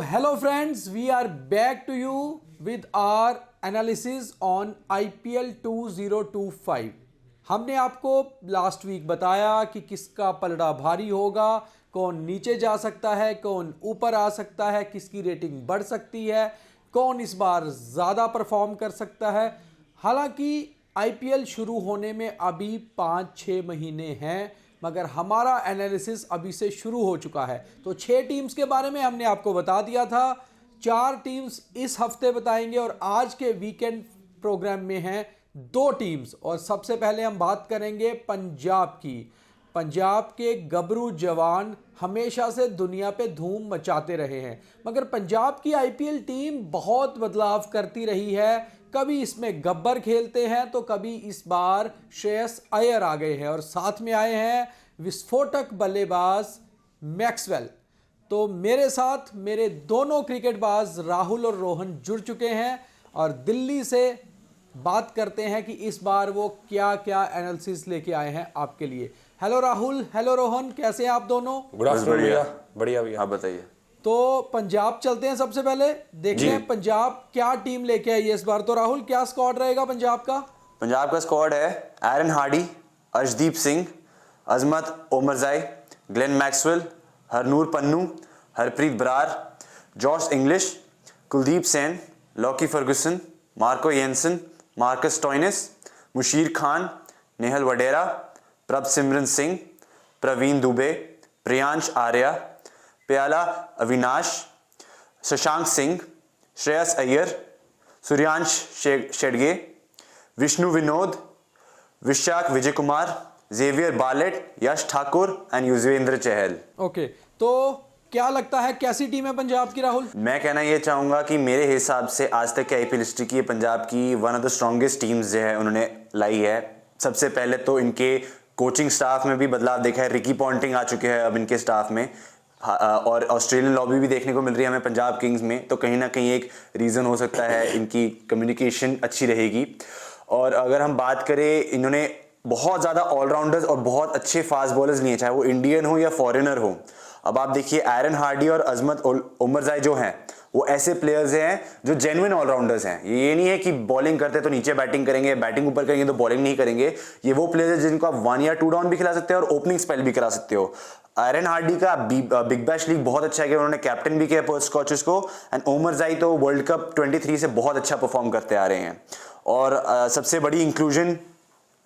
hello friends, we are back to you with our analysis on IPL 2025। हमने आपको last week बताया कि किसका पलड़ा भारी होगा, कौन नीचे जा सकता है, कौन ऊपर आ सकता है, किसकी रेटिंग बढ़ सकती है, कौन इस बार ज़्यादा परफॉर्म कर सकता है। हालांकि IPL शुरू होने में अभी 5-6 महीने हैं, मगर हमारा एनालिसिस अभी से शुरू हो चुका है। तो 6 टीम्स के बारे में हमने आपको बता दिया था, 4 टीम्स इस हफ्ते बताएंगे और आज के वीकेंड प्रोग्राम में हैं 2 टीम्स। और सबसे पहले हम बात करेंगे पंजाब की। पंजाब के गबरू जवान हमेशा से दुनिया पे धूम मचाते रहे हैं, मगर पंजाब की IPL टीम बहुत बदलाव करती रही है। कभी इसमें गब्बर खेलते हैं तो कभी इस बार श्रेयस अय्यर आ गए हैं और साथ में आए हैं विस्फोटक बल्लेबाज मैक्सवेल। तो मेरे साथ मेरे दोनों क्रिकेटबाज राहुल और रोहन जुड़ चुके हैं और दिल्ली से बात करते हैं कि इस बार वो क्या क्या एनालिसिस लेके आए हैं आपके लिए। हेलो राहुल, हेलो रोहन, कैसे हैं आप दोनों? गुड आफ्टरनून भैया। बढ़िया भैया, आप बताइए। तो पंजाब चलते हैं, सबसे पहले देखते हैं पंजाब क्या टीम लेके आई है इस बार। तो राहुल, क्या स्क्वाड रहेगा पंजाब का? पंजाब का स्क्वाड है Aaron Hardie, Arshdeep Singh, Azmatullah Omarzai, Glenn Maxwell, Harnoor Pannu, Harpreet Brar, Josh Inglis, Kuldeep Sen, Lockie Ferguson, Marco Jansen, Marcus Stoinis, Musheer Khan, Nehal Wadhera, Prabhsimran Singh, Praveen Dubey, Priyansh Arya, Pyla Avinash, Shashank Singh, Shreyas Iyer, Suryansh Shedge, Vishnu Vinod, Vyshak Vijay Kumar, Xavier Bartlett, Yash Thakur and Yuzvendra Chahal. Okay, तो क्या लगता है कैसी टीम है पंजाब की राहुल? मैं कहना ये चाहूंगा कि मेरे हिसाब से आज तक की IPL हिस्ट्री की पंजाब की one of the strongest teams जो है उन्होंने लाई है। सबसे पहले तो इनके कोचिंग स्टाफ में भी बदलाव देखा है, रिकी पॉन्टिंग आ चुके हैं अब इनके स्टाफ में, और ऑस्ट्रेलियन लॉबी भी देखने को मिल रही है हमें पंजाब किंग्स में। तो कहीं ना कहीं एक रीज़न हो सकता है इनकी कम्युनिकेशन अच्छी रहेगी। और अगर हम बात करें, इन्होंने बहुत ज़्यादा ऑलराउंडर्स और बहुत अच्छे फास्ट बॉलर्स लिए, चाहे वो इंडियन हो या फॉरेनर हो। अब आप देखिए एरन हार्डी और अजमत ओमरजाई जो हैं वो ऐसे प्लेयर्स हैं जो जेन्युइन ऑलराउंडर्स हैं। ये नहीं है कि बॉलिंग करते तो नीचे बैटिंग करेंगे, बैटिंग ऊपर करेंगे तो बॉलिंग नहीं करेंगे। ये वो प्लेयर्स हैं जिनको आप 1 या 2 डाउन भी खिला सकते हो और ओपनिंग स्पेल भी करा सकते हो। एरन हार्डी का बिग बैश लीग बहुत अच्छा है कि उन्होंने कैप्टन भी किया पर्थ स्कॉचेस को, एंड ओमरजाई तो वर्ल्ड कप 23 से बहुत अच्छा परफॉर्म करते आ रहे हैं। और सबसे बड़ी इंक्लूजन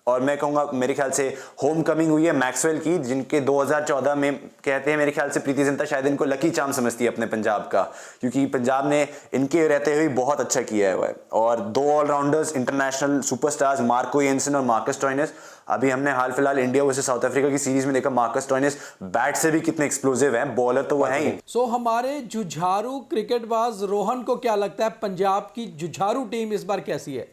और मैं कहूँगा मेरे ख्याल से होम कमिंग हुई है मैक्सवेल की, जिनके 2014 में कहते हैं, मेरे ख्याल से प्रीति जिंटा शायद इनको लकी चार्म समझती है अपने पंजाब का, क्योंकि पंजाब ने इनके रहते हुए बहुत अच्छा किया है। और 2 allrounders international superstars Marco Jansen और मार्कस स्टोइनिस। अभी हमने हाल फिलहाल इंडिया वर्सेस साउथ अफ्रीका की सीरीज में देखा मार्कस स्टोइनिस बैट से भी कितने एक्सप्लोसिव हैं, बॉलर तो वो है ही। सो हमारे जुझारू क्रिकेटबाज रोहन को क्या लगता है पंजाब की जुझारू टीम इस बार कैसी है?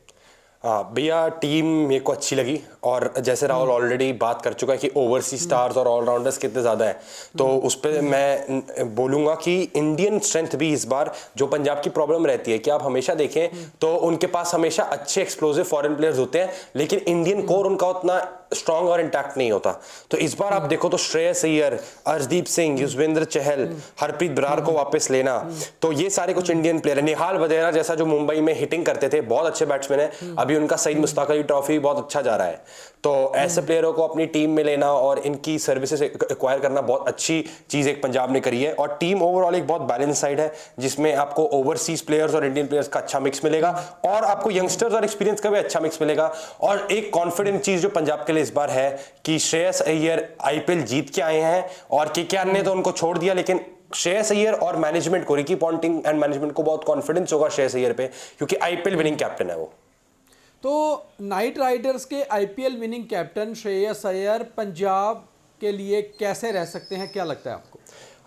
हाँ भैया, टीम मेरे को अच्छी लगी और जैसे राहुल ऑलरेडी बात कर चुका है कि ओवरसीज स्टार्स और ऑलराउंडर्स कितने ज़्यादा है, तो उस पर मैं बोलूँगा कि इंडियन स्ट्रेंथ भी इस बार, जो पंजाब की प्रॉब्लम रहती है कि आप हमेशा देखें तो उनके पास हमेशा अच्छे एक्सप्लोसिव फॉरेन प्लेयर्स होते हैं, लेकिन इंडियन कोर उनका उतना स्ट्रॉन्ग और इंटैक्ट नहीं होता। तो इस बार आप देखो तो श्रेयस अय्यर, अर्शदीप सिंह, युजवेंद्र चहल, हरप्रीत बरार को वापस लेना, तो ये सारे कुछ इंडियन प्लेयर है। निहाल वडेरा जैसा जो मुंबई में हिटिंग करते थे, बहुत अच्छे बैट्समैन है, अभी उनका सईद मुश्ताक अली ट्रॉफी बहुत अच्छा जा रहा है। तो ऐसे प्लेयरों को अपनी टीम में लेना और इनकी सर्विसेज एक्वायर करना बहुत अच्छी चीज एक पंजाब ने करी है। और टीम ओवरऑल एक बहुत बैलेंस साइड है, जिसमें आपको ओवरसीज प्लेयर्स और इंडियन प्लेयर्स का अच्छा मिक्स मिलेगा और आपको यंगस्टर्स और एक्सपीरियंस का भी अच्छा मिक्स मिलेगा। और एक कॉन्फिडेंट चीज जो पंजाब के लिए इस बार है कि श्रेयस अय्यर IPL जीत के आए हैं और KKR ने तो उनको छोड़ दिया, लेकिन श्रेयस अय्यर और मैनेजमेंट को, रिकी पॉन्टिंग एंड मैनेजमेंट को बहुत कॉन्फिडेंस होगा श्रेयस अय्यर पे, क्योंकि IPL विनिंग कैप्टन है वो। तो नाइट राइडर्स के IPL winning captain Shreyas Iyer Punjab के लिए कैसे रह सकते हैं, क्या लगता है आपको?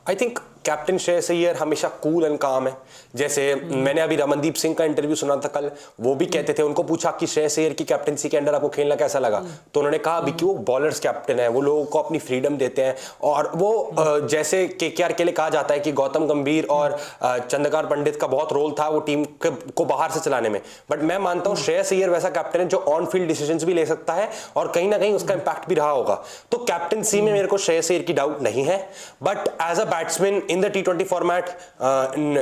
I think captain Shreyas Iyer हमेशा कूल एंड काम है। जैसे मैंने अभी रमनदीप सिंह का इंटरव्यू सुना था कल, वो भी कहते थे, उनको पूछा कि श्रेयस अय्यर की कैप्टनसी के अंडर आपको खेलना कैसा लगा, तो उन्होंने कहा अभी कि वो बॉलर्स कैप्टन है, वो लोगों को अपनी फ्रीडम देते हैं। और वो जैसे KKR के लिए कहा जाता है कि गौतम गंभीर और चंद्रकांत पंडित का बहुत रोल था वो टीम को बाहर से चलाने में, बट मैं मानता हूँ श्रेयस अय्यर वैसा कैप्टन है जो ऑन फील्ड डिसीजंस भी ले सकता है और कहीं ना कहीं उसका इंपैक्ट भी रहा होगा। तो कैप्टनसी में मेरे को श्रेयस अय्यर की डाउट नहीं है, but as a batsman in the T20 format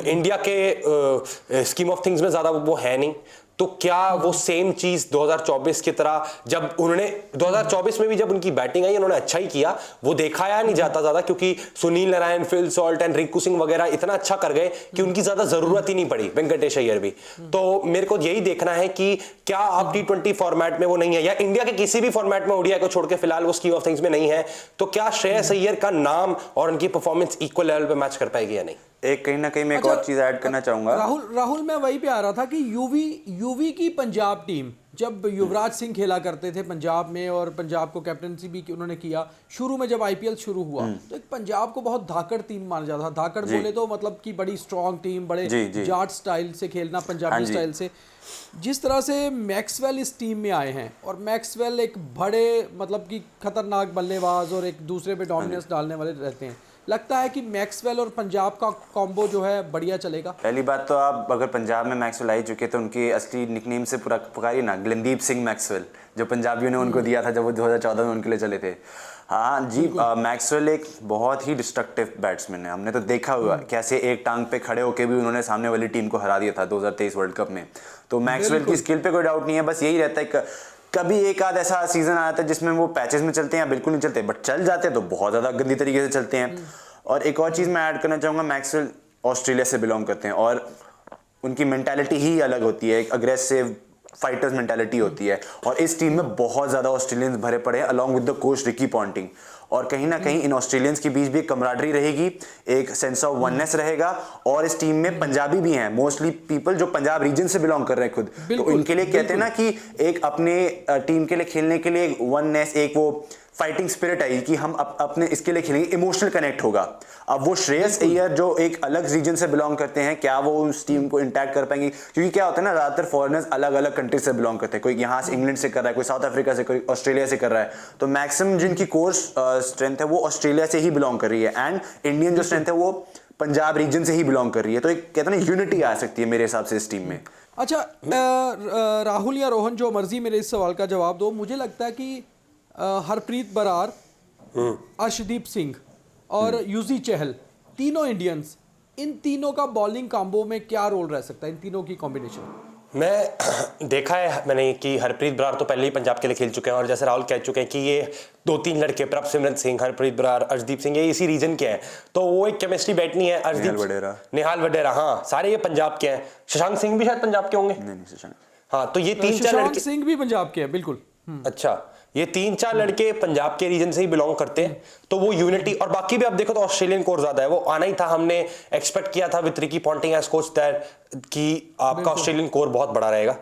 India के स्कीम ऑफ थिंग्स में ज्यादा वो है नहीं, तो क्या वो सेम चीज 2024 की तरह, जब उन्होंने 2024 में भी जब उनकी बैटिंग आई उन्होंने अच्छा ही किया, वो दिखाया नहीं जाता ज्यादा, क्योंकि Sunil Narayan, Phil Salt and Rinku Singh वगैरह इतना अच्छा कर गए कि उनकी ज्यादा जरूरत ही नहीं पड़ी, वेंकटेश अय्यर भी। तो मेरे को यही देखना है कि क्या आप T20 फॉर्मेट में वो नहीं है, या इंडिया के किसी भी फॉर्मेट में ओडीआई को छोड़ के फिलहाल वो स्कीम ऑफ थिंग्स में नहीं है, तो क्या श्रेयस अय्यर का नाम और उनकी परफॉर्मेंस इक्वल लेवल पे मैच कर पाएगी या नहीं? एक कहीं ना कहीं मैं एक और चीज ऐड करना चाहूंगा। राहुल मैं वही पे आ रहा था कि यूवी की पंजाब टीम, जब युवराज सिंह खेला करते थे पंजाब में और पंजाब को कैप्टनसी भी उन्होंने किया, शुरू में जब आईपीएल शुरू हुआ तो एक पंजाब को बहुत धाकड़ टीम माना जाता था। धाकड़ बोले तो मतलब कि बड़ी स्ट्रांग टीम, बड़े जाट स्टाइल से खेलना, पंजाबी स्टाइल से। जिस तरह से मैक्सवेल इस टीम में आए हैं, और मैक्सवेल एक बड़े मतलब कि खतरनाक बल्लेबाज और एक दूसरे पे डोमिनेंस डालने वाले रहते हैं, लगता है कि मैक्सवेल और पंजाब का कॉम्बो जो है बढ़िया चलेगा। पहली बात तो आप अगर पंजाब में मैक्सवेल आ ही चुके तो उनके असली निकनेम से पूरा पुकारिए ना, ग्लेनदीप सिंह मैक्सवेल, जो पंजाबियों ने उनको दिया था जब वो 2014 में उनके लिए चले थे। हाँ जी, मैक्सवेल एक बहुत ही डिस्ट्रक्टिव बैट्समैन है। हमने तो देखा हुआ कैसे एक टांग पे खड़े होकर भी उन्होंने सामने वाली टीम को हरा दिया था 2023 वर्ल्ड कप में। तो मैक्सवेल की स्किल पे कोई डाउट नहीं है, बस यही रहता है कभी एक आध ऐसा सीजन आया था जिसमें वो पैचेस में चलते हैं या बिल्कुल नहीं चलते, बट चल जाते हैं तो बहुत ज़्यादा गंदी तरीके से चलते हैं। और एक और चीज़ मैं ऐड करना चाहूँगा, मैक्सवेल ऑस्ट्रेलिया से बिलोंग करते हैं और उनकी मेंटालिटी ही अलग होती है, एक अग्रेसिव फाइटर्स मेंटालिटी होती है। और इस टीम में बहुत ज़्यादा ऑस्ट्रेलियंस भरे पड़े हैं along with the coach Ricky Ponting. और कहीं ना कहीं इन ऑस्ट्रेलियंस के बीच भी एक कमराडरी रहेगी, एक सेंस ऑफ वननेस रहेगा। और इस टीम में पंजाबी भी हैं, मोस्टली पीपल जो पंजाब रीजन से बिलोंग कर रहे हैं खुद, तो इनके लिए कहते हैं ना कि एक अपने टीम के लिए खेलने के लिए वननेस, एक वो फाइटिंग स्पिरिट आई कि हम अपने इसके लिए खेलेंगे, इमोशनल कनेक्ट होगा। अब वो श्रेयस अय्यर जो एक अलग रीजन से बिलोंग करते हैं, क्या वो उस टीम को इंटैक्ट कर पाएंगे? क्योंकि क्या होता है ना, ज्यादातर फॉरेनर्स अलग अलग कंट्री से बिलोंग करते हैं, कोई यहाँ से इंग्लैंड से कर रहा है, कोई साउथ अफ्रीका से, कोई ऑस्ट्रेलिया से कर रहा है। तो मैक्सिमम जिनकी कोर स्ट्रेंथ है वो ऑस्ट्रेलिया से ही बिलोंग कर रही है, एंड इंडियन जो स्ट्रेंथ है वो पंजाब रीजन से ही बिलोंग कर रही है। तो एक कहते हैं ना यूनिटी आ सकती है मेरे हिसाब से इस टीम में। अच्छा, राहुल या रोहन जो मर्जी मेरे इस सवाल का जवाब दो। मुझे लगता है कि हरप्रीत बरार, अर्शदीप सिंह और यूजी चहल, तीनों इंडियंस, इन तीनों का बॉलिंग कॉम्बो में क्या रोल रह सकता है, इन तीनों की कॉम्बिनेशन? मैं देखा है मैंने कि हरप्रीत बरार तो पहले ही पंजाब के लिए खेल चुके हैं, और जैसे राहुल कह चुके हैं कि ये 2-3 लड़के, प्रभसिमरन सिंह, हरप्रीत बरार, अर्शदीप सिंह, ये इसी रीजन के हैं, तो वो एक केमिस्ट्री बैठनी है। निहाल वडेरा, हाँ, सारे ये पंजाब के हैं। शशांक सिंह भी शायद पंजाब के होंगे। नहीं, शशांक, हाँ, तो ये 3-4 लड़के, सिंह भी पंजाब के हैं, बिल्कुल। अच्छा, ये 3-4 लड़के पंजाब के रीजन से ही बिलोंग करते हैं, तो वो यूनिटी। और बाकी भी आप देखो तो ऑस्ट्रेलियन कोर ज्यादा है, वो आना ही था, हमने एक्सपेक्ट किया था with Ricky Ponting as coach that कि आपका ऑस्ट्रेलियन कोर बहुत बड़ा रहेगा।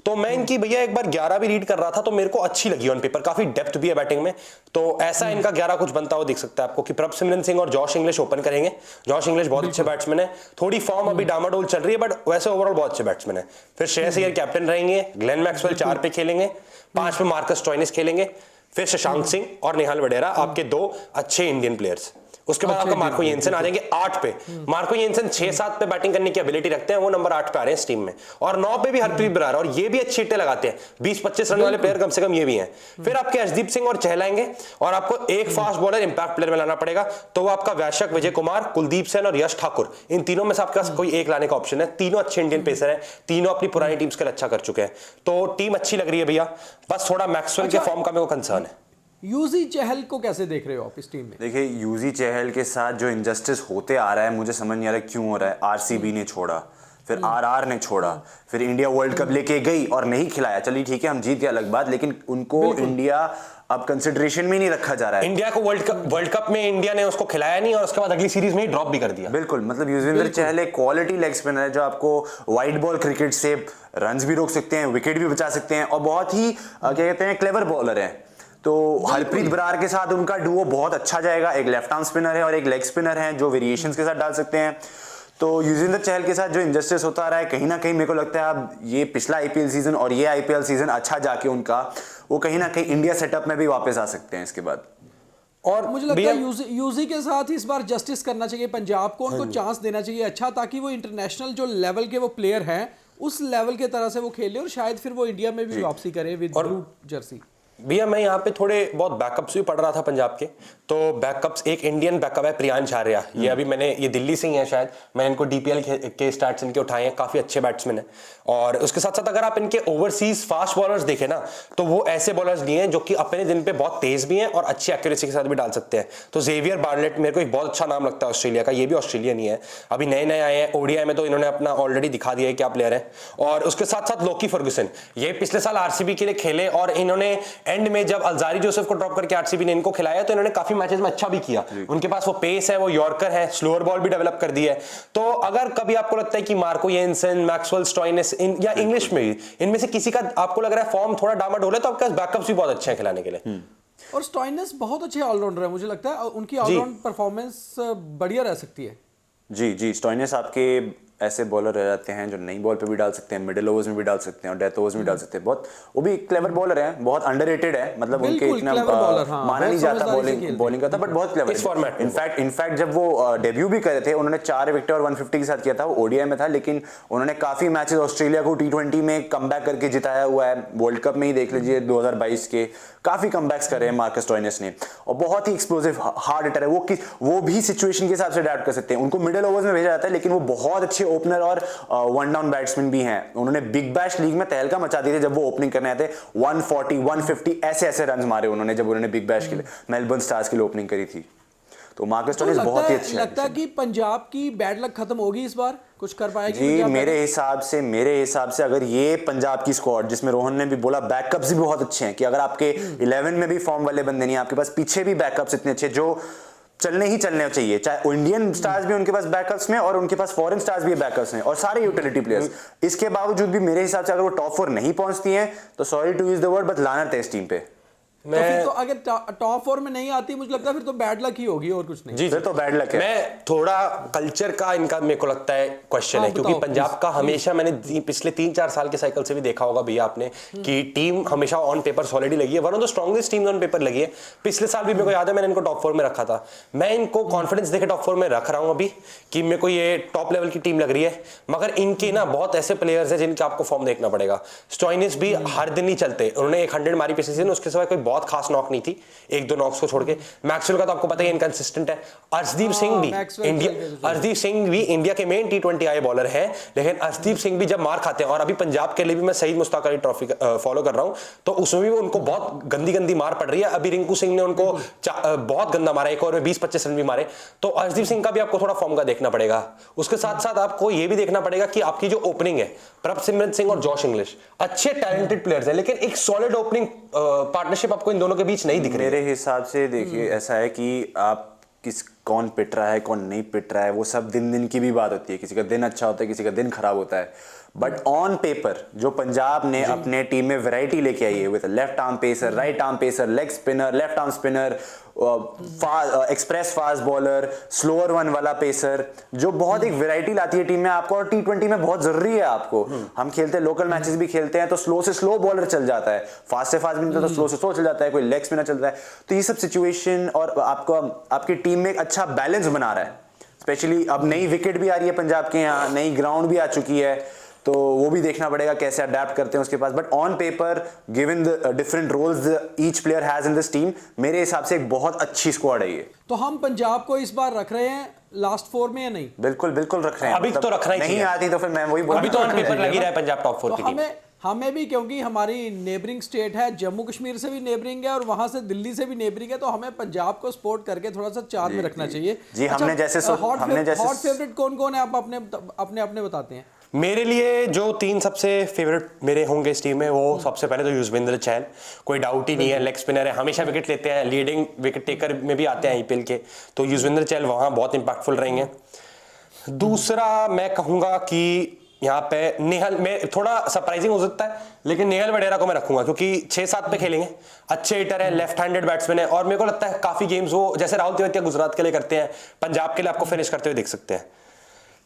तो मैं इनकी भैया एक बार 11 भी रीड कर रहा था, तो मेरे को अच्छी लगी ऑन पेपर, काफी डेप्थ भी है बैटिंग में। तो ऐसा इनका 11 कुछ बनता हुआ दिख सकता है आपको कि प्रभसिमरन सिंह और जॉश इंग्लिश ओपन करेंगे। जॉश इंग्लिश बहुत अच्छे बैट्समैन है, थोड़ी फॉर्म अभी डामाडोल चल रही है, बट वैसे ओवरऑल बहुत अच्छे बैट्समैन है। फिर श्रेयस अय्यर कैप्टन रहेंगे, ग्लेन मैक्सवेल 4 पे खेलेंगे, 5 पे मार्कस स्टोइनिस खेलेंगे, फिर शशांक सिंह और निहाल वडेरा आपके 2 अच्छे इंडियन प्लेयर्स। उसके बाद आपका मार्को येंसन आ जाएंगे 8 पे। मार्को येंसन 6-7 पे बैटिंग करने की एबिलिटी रखते हैं, वो नंबर 8 पे आ रहे हैं इस टीम में। और 9 पे भी हरप्रीत बरार, और ये भी अच्छी हिट्टे लगाते हैं, 20-25 रन वाले प्लेयर कम से कम ये भी हैं। फिर आपके अर्शदीप सिंह और चहल आएंगे, और आपको एक फास्ट बॉलर इंपैक्ट प्लेयर में लाना पड़ेगा, तो वो आपका वैशक, विजय कुमार, कुलदीप सेन और यश ठाकुर, इन तीनों में से आपके पास कोई एक लाने का ऑप्शन है। तीनों अच्छे इंडियन पेसर हैं, तीनों अपनी पुरानी टीम्स के लिए अच्छा कर चुके हैं, तो टीम अच्छी लग रही है भैया। बस थोड़ा मैक्सवेल के फॉर्म का मेरे को कंसर्न है। यूजी चहल को कैसे देख रहे हो आप इस टीम में? देखिए, यूजी चहल के साथ जो इनजस्टिस होते आ रहा है, मुझे समझ नहीं आ रहा क्यों हो रहा है। आरसीबी ने छोड़ा, फिर आरआर ने छोड़ा, फिर इंडिया वर्ल्ड कप लेके गई और नहीं खिलाया। चलिए ठीक है, हम जीत गए अलग बात, लेकिन उनको इंडिया अब कंसिडरेशन में नहीं रखा जा रहा है। इंडिया को वर्ल्ड कप में इंडिया ने उसको खिलाया नहीं, और उसके बाद अगली सीरीज में ही ड्रॉप भी कर दिया। बिल्कुल, मतलब युजवेंद्र चहल एक क्वालिटी लेग स्पिनर है जो आपको वाइड बॉल क्रिकेट से रन्स भी रोक सकते हैं, विकेट भी बचा सकते हैं, और बहुत ही क्या कहते हैं, क्लेवर बॉलर है। तो हरप्रीत बरार के साथ उनका डुओ बहुत अच्छा जाएगा। एक लेफ्ट आर्म स्पिनर है और एक लेग स्पिनर है जो वेरिएशंस के साथ डाल सकते हैं। तो युजवेंद्र चहल के साथ जो इंजस्टिस होता रहा है, कहीं ना कहीं मेरे को लगता है अब ये पिछला आईपीएल सीजन और ये आईपीएल सीजन अच्छा जाके उनका वो कहीं ना कहीं इंडिया सेटअप में भी वापस आ सकते हैं इसके बाद। और मुझे लगता है यूजी के साथ इस बार जस्टिस करना चाहिए पंजाब को, उनको चांस देना चाहिए अच्छा, ताकि वो इंटरनेशनल जो लेवल के वो प्लेयर हैं उस लेवल के तरह से वो खेले, और शायद फिर वो इंडिया में भी वापसी करे विद ब्लू जर्सी। भैया मैं यहाँ पे थोड़े बहुत बैकअप्स भी पढ़ रहा था पंजाब के, तो बैकअप्स एक इंडियन बैकअप है प्रियांश आर्या, ये अभी ये दिल्ली से ही है शायद, मैंने इनको डीपीएल के स्टार्ट्स इनके उठाए हैं, काफी अच्छे बैट्समैन हैं। और उसके साथ साथ अगर आप इनके ओवरसीज फास्ट बॉलर्स देखें ना, तो वो ऐसे बॉलर्स नहीं हैं जो कि अपने दिन पे बहुत तेज भी हैं और अच्छी एक्यूरेसी के साथ भी डाल सकते हैं। तो जेवियर बार्लेट मेरे को एक बहुत अच्छा नाम लगता है ऑस्ट्रेलिया का, ये भी ऑस्ट्रेलियन ही है, अभी नए नए आए हैं, ओडीआई में तो इन्होंने अपना ऑलरेडी दिखा दिया है क्या प्लेयर है। और उसके साथ साथ लोकी फर्गुसन, ये पिछले साल आरसीबी के लिए खेले और इन्होंने एंड में जब अलजारी जोसेफ को ड्रॉप करके आरसीबी ने इनको खिलाया तो इन्होंने काफी मैचेस में अच्छा भी किया, उनके पास वो पेस है, वो यॉर्कर है, स्लोअर बॉल भी डेवलप कर दी है। तो अगर कभी आपको लगता है कि मार्को येंसन, मैक्सवेल स्टॉइनिस या इंग्लिश में इनमें से किसी का आपको लग रहा है फॉर्म थोड़ा डामाडोल है, तो आपके पास बैकअप्स भी बहुत अच्छे हैं खिलाने के लिए। और स्टॉइनिस बहुत अच्छे ऑलराउंडर है, मुझे लगता है उनकी ऑलराउंड परफॉर्मेंस बढ़िया रह सकती है। जी स्टॉइनिस आपके ऐसे बॉलर रह जाते हैं जो नई बॉल पे भी डाल सकते हैं, मिडिल ओवर्स में भी डाल सकते हैं और डेथ ओवर्स में भी डाल सकते हैं। बहुत वो भी क्लेवर बॉलर है, बहुत अंडररेटेड है, मतलब उनके इतना माना नहीं जाता बॉलिंग करता, बट बहुत क्लेवर है। इनफैक्ट जब वो डेब्यू भी करे थे, उन्होंने 4 विकेट और 150 के साथ किया था, वो ओडीआई में था, लेकिन उन्होंने काफी मैचेस ऑस्ट्रेलिया को T20 में कमबैक करके जिताया हुआ है। वर्ल्ड कप में ही देख लीजिए 2022 के काफी कमबैक्स करे हैं मार्कस स्टॉइनिस ने, और बहुत ही एक्सप्लोसिव हार्ड हिटर है वो भी सिचुएशन के हिसाब से अडैप्ट कर सकते हैं। उनको मिडिल ओवर्स में भेजा जाता है, लेकिन वो बहुत अच्छे ओपनर और वन डाउन बैट्समैन भी हैं। उन्होंने बिग बैश लीग में तहलका मचा दी थी जब वो ओपनिंग करने आए थे, 140 150 ऐसे रन मारे उन्होंने जब उन्होंने बिग बैश के लिए मेलबर्न स्टार्स के लिए ओपनिंग करी थी। तो मार्कस स्टॉइनिस बहुत ही अच्छे लगता है कि पंजाब की बैड लक खत्म होगी इस बार, कुछ कर पाएगी जी। मेरे हिसाब से अगर ये पंजाब की स्क्वाड, जिसमें रोहन ने भी बोला बैकअप्स भी बहुत अच्छे हैं, कि अगर आपके 11 में भी फॉर्म वाले बंदे नहीं, आपके पास पीछे भी बैकअप्स इतने अच्छे जो चलने चाहिए, चाहे इंडियन स्टार्स भी उनके पास बैकअप्स में और उनके पास फॉरेन स्टार्स भी बैकअप्स में और सारे यूटिलिटी प्लेयर्स। इसके बावजूद भी मेरे हिसाब से अगर वो टॉप 4 नहीं पहुंचती हैं तो sorry to use the word, but लानत है इस टीम पे। तो फिर तो अगर टॉप 4 में नहीं आती, मुझे लगता है फिर तो बैड लक ही होगी और कुछ नहीं। जी फिर तो बैड लक है। मैं थोड़ा कल्चर का इनका मेरे को लगता है क्वेश्चन है, क्योंकि पंजाब का हमेशा मैंने पिछले 3-4 साल के साइकिल से भी देखा होगा भैया आपने कि टीम हमेशा ऑन पेपर सॉलिड लगी है, one of the strongest team on paper लगी है। पिछले साल भी मेरे को याद है मैंने इनको टॉप 4 में रखा था, मैं इनको कॉन्फिडेंस देके टॉप 4 में रख रहा हूं अभी कि मेरे को ये टॉप लेवल की टीम लग रही है। मगर इनके ना बहुत ऐसे प्लेयर्स हैं जिनके आपको फॉर्म देखना पड़ेगा। स्टॉइनिस भी हर दिन नहीं चलते, उन्होंने 100 मारी पिछले सीजन, उसके सिवा कोई बहुत खास नॉक नहीं थी, 1-2 नॉक्स को छोड़ के। मैक्सवेल का तो आपको पता है इनकंसिस्टेंट है। अर्शदीप सिंह भी इंडिया के मेन T20 आए बॉलर है, लेकिन अर्शदीप सिंह भी जब मार खाते हैं, और अभी पंजाब के लिए भी मैं शहीद मुश्ताक अली ट्रॉफी फॉलो कर रहा हूं, तो उसमें भी उनको बहुत गंदी मार पड़ रही है। अभी रिंकू सिंह ने उनको बहुत गंदा मारा, एक ओवर में 20-25 रन भी मारे। तो अर्शदीप सिंह का भी आपको थोड़ा फॉर्म का देखना पड़ेगा। उसके साथ साथ आपको यह भी देखना पड़ेगा कि आपकी जो ओपनिंग है, प्रभसिमरन सिंह और जॉश इंग्लिश अच्छे टैलेंटेड प्लेयर्स हैं, लेकिन एक सॉलिड ओपनिंग पार्टनरशिप आपको इन दोनों के बीच नहीं दिख रही। मेरे हिसाब से देखिए ऐसा है कि आप कौन पिट रहा है कौन नहीं पिट रहा है, वो सब दिन की भी बात होती है। किसी का दिन अच्छा होता है, किसी का दिन खराब होता है, बट ऑन पेपर जो पंजाब ने अपने टीम में वैरायटी लेके आई है, with left arm pacer, right arm pacer, leg spinner, left arm spinner, express fast bowler, slower one वाला पेसर, जो बहुत एक वैरायटी लाती है टीम में आपको, और T20 में बहुत जरूरी है आपको। हम खेलते हैं, लोकल मैचेस भी खेलते हैं, तो स्लो से स्लो बॉलर चल जाता है, फास्ट से फास्ट भी नहीं, तो स्लो से स्लो चल जाता है, कोई लेग स्पिनर चलता है। तो ये सब सिचुएशन और आपकी टीम में एक अच्छा बैलेंस बना रहा है। स्पेशली अब नई विकेट भी आ रही है पंजाब के यहाँ, नई ग्राउंड भी आ चुकी है, तो वो भी देखना पड़ेगा कैसे अडेप्ट करते हैं उसके पास। But on paper, given the different roles each player has in this team, मेरे हिसाब से एक बहुत अच्छी स्क्वाड है ये। तो हम पंजाब को इस बार रख रहे हैं लास्ट 4 में या नहीं? बिल्कुल रख रहे हैं। अभी तो रखना ही नहीं आती तो फिर मैं वही बोल रहा हूं, अभी तो ऑन पेपर लगी रहा है पंजाब टॉप 4 की टीम। हमें भी, क्योंकि हमारी नेबरिंग स्टेट है, जम्मू कश्मीर से भी नेबरिंग है और वहां से दिल्ली से भी नेबरिंग है, तो हमें पंजाब को सपोर्ट करके थोड़ा सा 4 में रखना चाहिए। जी, हमने जैसे हॉट फेवरेट कौन है, आप अपने बताते हैं। मेरे लिए जो 3 सबसे फेवरेट मेरे होंगे इस टीम में, वो सबसे पहले तो युजवेंद्र चहल, कोई डाउट ही नहीं है, लेग स्पिनर है, हमेशा विकेट लेते हैं, लीडिंग विकेट टेकर में भी आते हैं आईपीएल के, तो युजवेंद्र चहल वहां बहुत इंपैक्टफुल रहेंगे। दूसरा मैं कहूंगा कि यहाँ पे नेहल में थोड़ा सरप्राइजिंग हो सकता है, लेकिन नेहल वडेरा को मैं रखूंगा, क्योंकि 6-7 पे खेलेंगे, अच्छे हिटर है, लेफ्ट हैंडेड बैट्समैन है, और मेरे को लगता है काफी गेम्स वो जैसे राहुल तेवतिया गुजरात के लिए करते हैं, पंजाब के लिए आपको फिनिश करते हुए देख सकते हैं।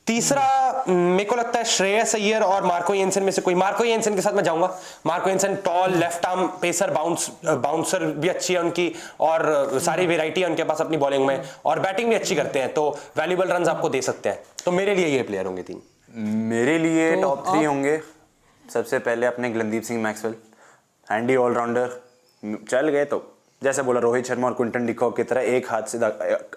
तीसरा मेरे को लगता है श्रेयस अय्यर और मार्को येंसन में से कोई, मार्को येंसन के साथ मैं जाऊंगा। Marco Jansen tall, left arm pacer, bouncer भी अच्छी है उनकी, और सारी वेराइटी है उनके पास अपनी बॉलिंग में, और बैटिंग भी अच्छी करते हैं, तो वैल्यूबल रन आपको दे सकते हैं। तो मेरे लिए ये प्लेयर होंगे 3। मेरे लिए टॉप 3 होंगे। सबसे पहले अपने Gagandeep Singh Maxwell, handy allrounder, चल गए तो जैसे बोला रोहित शर्मा और क्विंटन डिकॉक की तरह एक हाथ से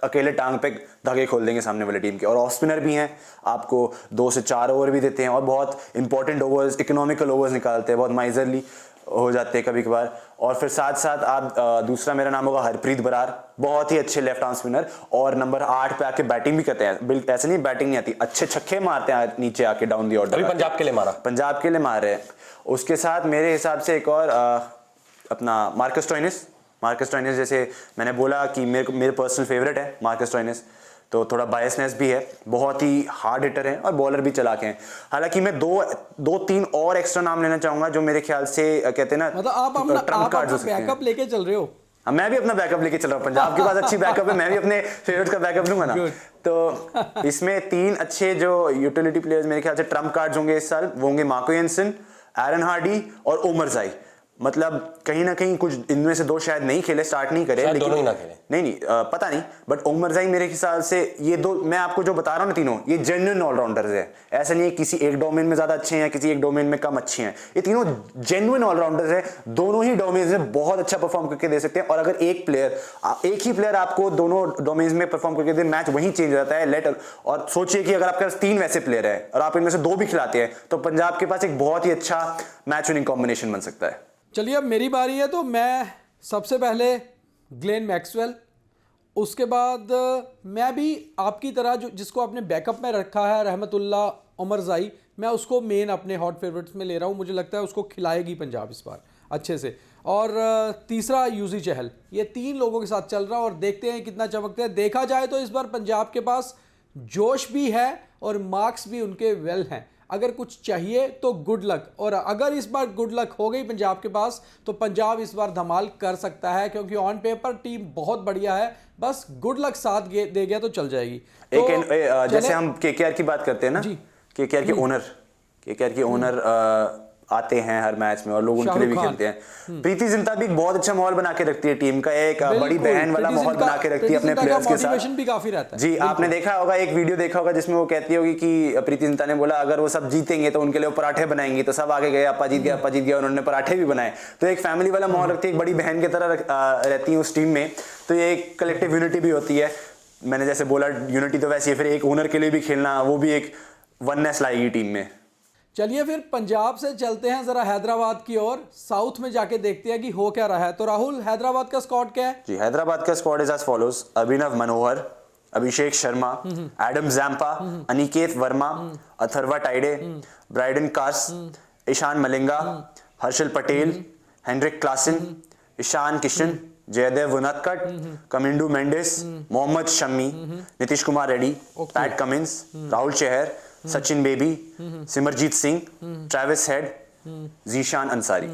अकेले टांग पे धागे खोल देंगे सामने वाले टीम के। और ऑफ स्पिनर भी हैं, आपको 2 से 4 ओवर भी देते हैं और बहुत इंपॉर्टेंट ओवर्स, इकोनॉमिकल ओवर्स निकालते हैं, बहुत माइजरली हो जाते हैं कभी कभार। और फिर साथ साथ आप दूसरा मेरा नाम होगा हरप्रीत बरार, बहुत ही अच्छे लेफ्ट आर्म स्पिनर और नंबर 8 पे आके बैटिंग भी करते हैं। ऐसे नहीं बैटिंग नहीं आती, अच्छे छक्के मारते हैं नीचे आके डाउन दी ऑर्डर। अभी पंजाब के लिए मारा, पंजाब के लिए मार रहे हैं। उसके साथ मेरे हिसाब से एक और अपना मार्कस स्टोइनिस, जैसे मैंने बोला कि मेरे पर्सनल फेवरेट है मार्कस स्टोइनिस, तो थोड़ा बायसनेस भी है, बहुत ही हार्ड हिटर है और बॉलर भी चलाके हैं। हालांकि मैं 2-3 और एक्स्ट्रा नाम लेना चाहूंगा जो मेरे ख्याल से कहते हैं ना, मतलब आप अपना बैकअप लेके चल रहे हो। मैं भी अपना बैकअप लेके चल रहा हूँ, पंजाब के पास अच्छी बैकअप है, मैं भी अपने फेवरेट का बैकअप लूंगा ना। तो इसमें 3 अच्छे जो यूटिलिटी प्लेयर्स मेरे ख्याल से ट्रम्प कार्ड्स होंगे इस साल, वो होंगे मार्को जेनसन, एरन हार्डी और ओमर जाई। मतलब कहीं ना कहीं कुछ इनमें से 2 शायद नहीं खेले, स्टार्ट नहीं करे, लेकिन दोनों ही ना खेले, नहीं पता नहीं, बट ओमर जाई मेरे हिसाब से ये 2 मैं आपको जो बता रहा हूँ ना, तीनों ये जेन्युइन ऑलराउंडर्स है। ऐसा नहीं है किसी एक डोमेन में ज्यादा अच्छे हैं, किसी एक डोमेन में कम अच्छे हैं, ये तीनों जेन्युइन ऑलराउंडर्स है। दोनों ही डोमेन में बहुत अच्छा परफॉर्म करके दे सकते हैं। और अगर एक ही प्लेयर आपको दोनों डोमेन में परफॉर्म करके दे, मैच वहीं चेंज हो जाता है। और सोचिए कि अगर आपके पास 3 वैसे प्लेयर है और आप इनमें से 2 भी खिलाते हैं, तो पंजाब के पास एक बहुत ही अच्छा मैच विनिंग कॉम्बिनेशन बन सकता है। चलिए अब मेरी बारी है, तो मैं सबसे पहले ग्लेन मैक्सवेल, उसके बाद मैं भी आपकी तरह जिसको आपने बैकअप में रखा है रहमतुल्ला उमर जाई, मैं उसको मेन अपने हॉट फेवरेट्स में ले रहा हूँ। मुझे लगता है उसको खिलाएगी पंजाब इस बार अच्छे से। और तीसरा यूजी चहल, ये 3 लोगों के साथ चल रहा है और देखते हैं कितना चमकते हैं। देखा जाए तो इस बार पंजाब के पास जोश भी है और मार्क्स भी उनके वेल हैं। अगर कुछ चाहिए तो गुड लक, और अगर इस बार गुड लक हो गई पंजाब के पास तो पंजाब इस बार धमाल कर सकता है, क्योंकि ऑन पेपर टीम बहुत बढ़िया है, बस गुड लक साथ दे गया तो चल जाएगी। जैसे हम केकेआर की बात करते हैं ना, केकेआर के ओनर आते हैं हर मैच में और लोग उनके लिए भी खेलते हैं। प्रीति जिंटा भी एक बहुत अच्छा माहौल बना के रखती है टीम का, एक बड़ी बहन वाला माहौल बना के रखती है अपने प्लेयर्स के साथ, भी काफी रहता है। जी आपने देखा होगा, एक वीडियो देखा होगा जिसमें वो कहती होगी कि प्रीति जिंटा ने बोला अगर वो सब जीतेंगे तो उनके लिए वो पराठे बनाएंगे, तो सब आगे गए, अप्पा जीत गया, उन्होंने पराठे भी बनाए। तो एक फैमिली वाला माहौल रखती है, एक बड़ी बहन की तरह रहती है उस टीम में, तो ये एक कलेक्टिव यूनिटी भी होती है। मैंने जैसे बोला यूनिटी तो वैसी है, फिर एक ओनर के लिए भी खेलना, वो भी एक वननेस लाएगी टीम में। चलिए फिर पंजाब से चलते हैं जरा हैदराबाद की ओर, साउथ में जाके देखते हैं कि हो क्या रहा है। तो राहुल, हैदराबाद का स्क्वाड क्या है? जी हैदराबाद का squad is as follows: Abhinav Manohar, Abhishek Sharma, Adam Zampa, Aniket Verma, Atharva Taide, Brydon Carse, Eshan Malinga, Harshal Patel, Heinrich Klaasen, Ishan Kishan, Jaydev Unadkat, Kamindu Mendis, Mohammed Shami, Nitish Kumar Reddy, Pat Cummins, Rahul Chahar, Sachin Baby, Simarjeet Singh, Travis Head, Zeeshan Ansari.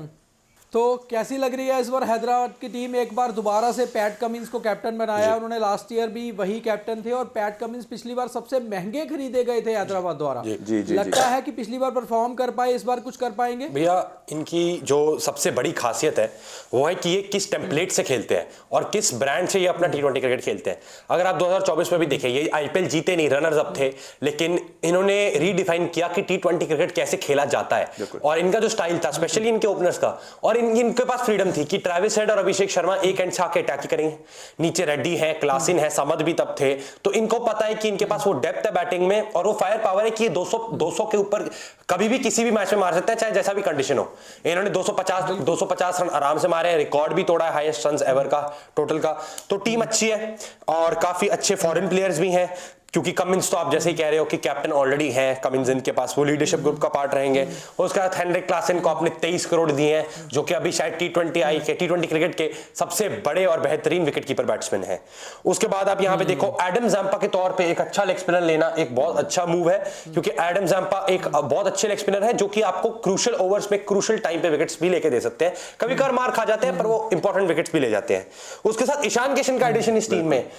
तो कैसी लग रही है इस बार हैदराबाद की टीम? एक बार दोबारा से पैट कमिंस को कैप्टन बनाया, उन्होंने लास्ट ईयर भी वही कैप्टन थे और पैट कमिंस पिछली बार सबसे महंगे खरीदे गए थे हैदराबाद द्वारा। लगता है कि पिछली बार परफॉर्म कर पाए, इस बार कुछ कर पाएंगे? भैया इनकी जो सबसे बड़ी खासियत है वो है कि ये किस टेम्पलेट से खेलते हैं और किस ब्रांड से ये अपना T20 क्रिकेट खेलते हैं। अगर आप 2024 में भी देखें, ये IPL जीते नहीं, रनर्स अप थे, लेकिन इन्होंने रीडिफाइन किया कि T20 क्रिकेट कैसे खेला जाता है। और इनका जो स्टाइल था, स्पेशली इनके ओपनर्स का, और इनके पास फ्रीडम थी कि ट्रेविस हेड और अभिषेक शर्मा एक एंड से आके अटैक करेंगे, नीचे रेड्डी है, क्लासिन है, समद भी तब थे, तो इनको पता है कि इनके पास वो डेप्थ है बैटिंग में और वो फायर पावर है कि ये 200 के ऊपर कभी भी किसी भी मैच में मार सकता है, चाहे जैसा भी कंडीशन हो। इन्होंने 250 रन आराम से मारे हैं, रिकॉर्ड भी तोड़ा है हाईएस्ट रन्स एवर का टोटल का। तो टीम अच्छी है और काफी अच्छे फॉरेन प्लेयर्स भी हैं, क्योंकि कमिंस तो आप जैसे ही कह रहे हो कि कैप्टन ऑलरेडी है कमिंस इनके पास, वो लीडरशिप ग्रुप का पार्ट रहेंगे। उसके बाद हेनरिक क्लासन को आपने 23 करोड़ दिए हैं, जो कि अभी शायद T20 क्रिकेट के सबसे बड़े और बेहतरीन विकेट कीपर बैट्समैन है। उसके बाद आप यहाँ पे देखो, एडम जैम्पा के तौर पे एक अच्छा लेग स्पिनर लेना एक बहुत अच्छा मूव है, क्योंकि एडम जैम्पा एक बहुत अच्छे लेग स्पिनर है जो कि आपको क्रूशियल ओवर्स में क्रूशियल टाइम पे विकेट्स भी लेके दे सकते हैं। कभी कभार मार खा जाते हैं पर वो इंपॉर्टेंट विकेट्स भी ले जाते हैं। उसके साथ ईशान किशन का एडिशन इस टीम में,